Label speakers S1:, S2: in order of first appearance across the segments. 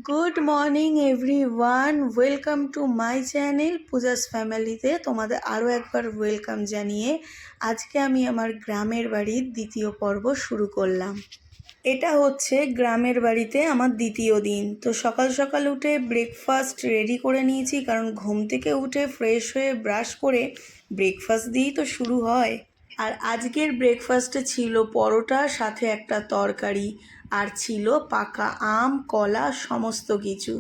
S1: Good morning everyone, welcome to my channel Puja's ফ্যামিলিতে তোমাদের আরও একবার ওয়েলকাম জানিয়ে আজকে আমি আমার গ্রামের বাড়ির দ্বিতীয় পর্ব শুরু করলাম। এটা হচ্ছে গ্রামের বাড়িতে আমার দ্বিতীয় দিন। তো সকাল সকাল উঠে ব্রেকফাস্ট রেডি করে নিয়েছি, কারণ ঘুম থেকে উঠে ফ্রেশ হয়ে ব্রাশ করে ব্রেকফাস্ট দিয়েই তো শুরু হয়। আর আজকের ব্রেকফাস্টে ছিল পরোটা, সাথে একটা তরকারি, আর ছিল পাকা আম, কলা, সমস্ত কিছু।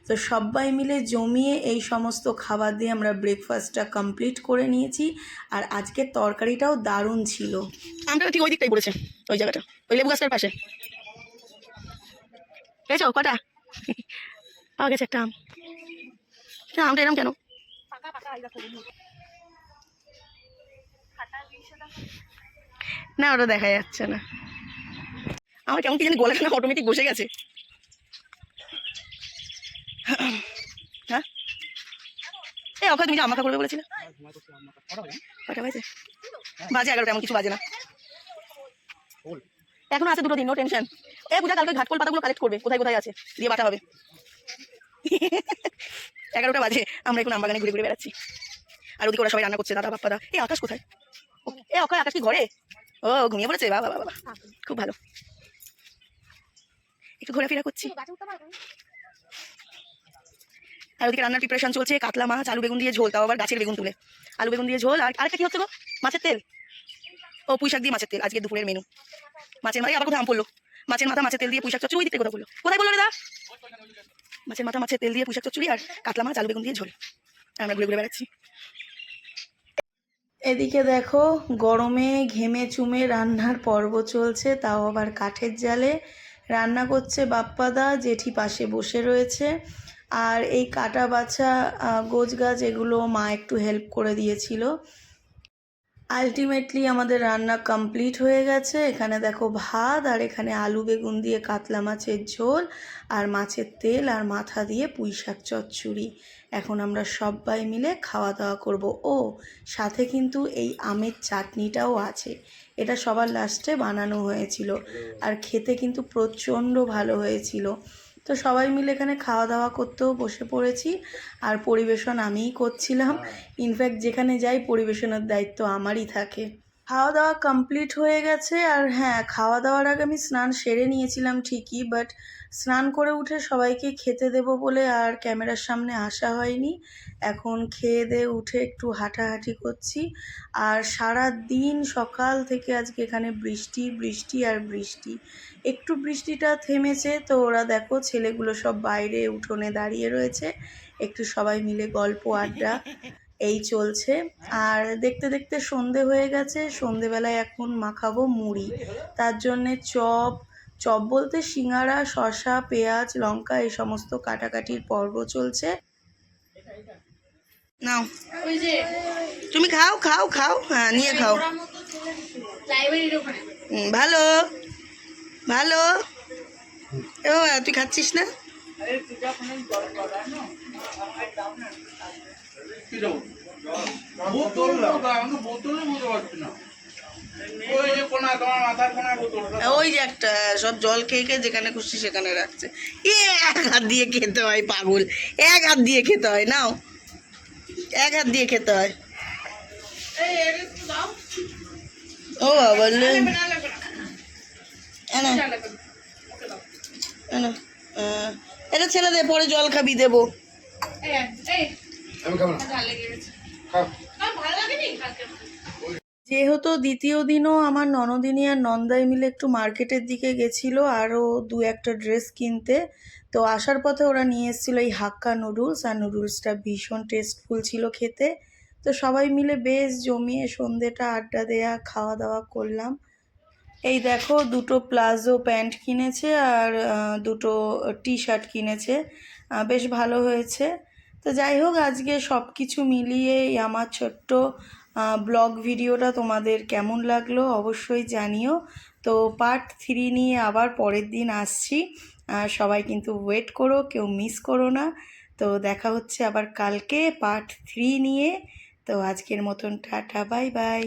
S1: তো সবাই মিলে জমিয়ে এই সমস্ত খাবার দিয়ে আমরা ব্রেকফাস্টটা কমপ্লিট করে নিয়েছি। আর আজকের তরকারিটাও দারুণ ছিল।
S2: আমটা ঠিক ওই দিকটাই পড়েছে, ওই জায়গাটা, ওই লেবু গাছটার পাশে। পেয়েছো কটা? পাওয়া গেছে একটা আম। আমটা এরকম কেন? না, ওটা দেখা যাচ্ছে না। আমার কেমন কি জানি গলাটা না অটোমেটিক বসে গেছে। হ্যাঁ, এই অক্ষয় তুমি যে আমাকে করবে বলেছিলে, কটা বাজে? বাজে 11টা, এমন কিছু বাজে না, এখনো আছে 2 দিন, নো টেনশন। পূজা কালকে ঘাটকল পাতাগুলো কালেক্ট করবে, কোথায় কোথায় আছে, দিয়ে বাটা হবে। 11টা বাজে, আমরা এখন আমবাগানে ঘুরে ঘুরে বেড়াচ্ছি। আর ওদিকে ওরা সবাই রান্না করছে, দাদা বাপ্পাদা। এই আকাশ কোথায়? অক্ষয়, আকাশ কি ঘরে? ও ঘুমিয়ে পড়েছে, বাবা বাবা, খুব ভালো। একটু ঘোরাফেরা করছি। আর ওদিকে রান্নার প্রিপারেশন চলছে, কাতলা মাছ, আলু বেগুন দিয়ে ঝোল, তাও আবার গাছের বেগুন তুলে আলু বেগুন দিয়ে ঝোল। আর আরেকটা কি হচ্ছে গো? মাছের তেল। ও পুঁই শাক দিয়ে মাছের তেল, আজকে দুপুরের মেনু। মাছের মাথা, আবার কোথায় আম পড়লো? মাছের মাথা মাছের তেল দিয়ে পুঁই শাক চচ্চড়ি, ওই দিকটা কোথায় বললো? কোথায় বললো দাদা? মাছের মাথা মাছের তেল দিয়ে পুঁই শাক চচ্চড়ি, আর কাতলা মাছ আলু বেগুন দিয়ে ঝোল। আমরা ঘুরে ঘুরে বেড়াচ্ছি।
S1: এদিকে দেখো, গরমে ঘেমে চুমে রান্নার পর্ব চলছে, তাও আবার কাঠের জালে রান্না করছে বাপ্পাদা। জেঠি পাশে বসে রয়েছে। আর এই কাটা বাছা গোছ গাছ এগুলো মা একটু হেল্প করে দিয়েছিল। আলটিমেটলি আমাদের রান্না কমপ্লিট হয়ে গেছে। এখানে দেখো ভাত, আর এখানে আলু বেগুন দিয়ে কাতলা মাছের ঝোল, আর মাছের তেল, আর মাথা দিয়ে পুঁই শাক চচ্চড়ি। এখন আমরা সবাই মিলে খাওয়া দাওয়া করব। ও সাথে কিন্তু এই আমের চাটনিটাও আছে, এটা সবার লাস্টে বানানো হয়েছিল, আর খেতে কিন্তু প্রচণ্ড ভালো হয়েছিল। তো সবাই মিলে এখানে খাওয়া দাওয়া করতেও বসে পড়েছি, আর পরিবেশন আমিই করছিলাম। ইনফ্যাক্ট যেখানে যাই পরিবেশনের দায়িত্ব আমারই থাকে। খাওয়া দাওয়া কমপ্লিট হয়ে গেছে। আর হ্যাঁ, খাওয়া দাওয়ার আগে আমি স্নান সেরে নিয়েছিলাম ঠিকই, বাট স্নান করে উঠে সবাইকে খেতে দেব বলে আর ক্যামেরার সামনে আসা হয়নি। এখন খেয়ে দিয়ে উঠে একটু হাঁটাহাঁটি করছি। আর সারা দিন সকাল থেকে আজকে এখানে বৃষ্টি বৃষ্টি আর বৃষ্টি। একটু বৃষ্টিটা থেমেছে, তো ওরা দেখো ছেলেগুলো সব বাইরে উঠোনে দাঁড়িয়ে রয়েছে, একটু সবাই মিলে গল্প আড্ডা এই চলছে। আর দেখতে দেখতে সন্ধে হয়ে গেছে। সন্ধেবেলায় এখন মাখাবো মুড়ি, তার জন্যে চপ চপ বলতে সিঙ্গারা, শসা, পেঁয়াজ, লঙ্কা এই সমস্ত কাটাকাটির পর্ব চলছে।
S2: নাও, তুমি খাও খাও খাও, হ্যাঁ নিয়ে খাও। ভালো ভালো। ও তুই খাচ্ছিস না? ওই যে একটা সব জল খেয়ে খেয়ে যেখানে খুশি সেখানে রাখছে। এক হাত দিয়ে খেতে হয় পাগল, এক হাত দিয়ে খেতে হয়। নাও, এক হাত দিয়ে খেতে হয়। ও বললে এটা ছেলে দে, পরে জল খাবি, দেবো।
S1: যেহেতু দ্বিতীয় দিনও আমার ননদিনী আর নন্দাই মিলে একটু মার্কেটের দিকে গেছিলো আরও 2-1টা ড্রেস কিনতে। তো আসার পথে ওরা নিয়ে এসেছিলো এই হাক্কা নুডলস, আর নুডলসটা ভীষণ টেস্টফুল ছিল খেতে। তো সবাই মিলে বেশ জমিয়ে সন্ধেটা আড্ডা দেয়া খাওয়া দাওয়া করলাম। এই দেখো, 2টো প্লাজো প্যান্ট কিনেছে, আর 2টো টি শার্ট কিনেছে, বেশ ভালো হয়েছে। তো যাই হোক, আজকে সব কিছু মিলিয়ে আমার ছোট্ট ব্লগ ভিডিওটা তোমাদের কেমন লাগলো অবশ্যই জানিও। তো পার্ট 3 নিয়ে আবার পরের দিন আসছি, সবাই কিন্তু ওয়েট করো, কেউ মিস করো না। তো দেখা হচ্ছে আবার কালকে পার্ট 3 নিয়ে। তো আজকের মতন টাটা, বাই বাই।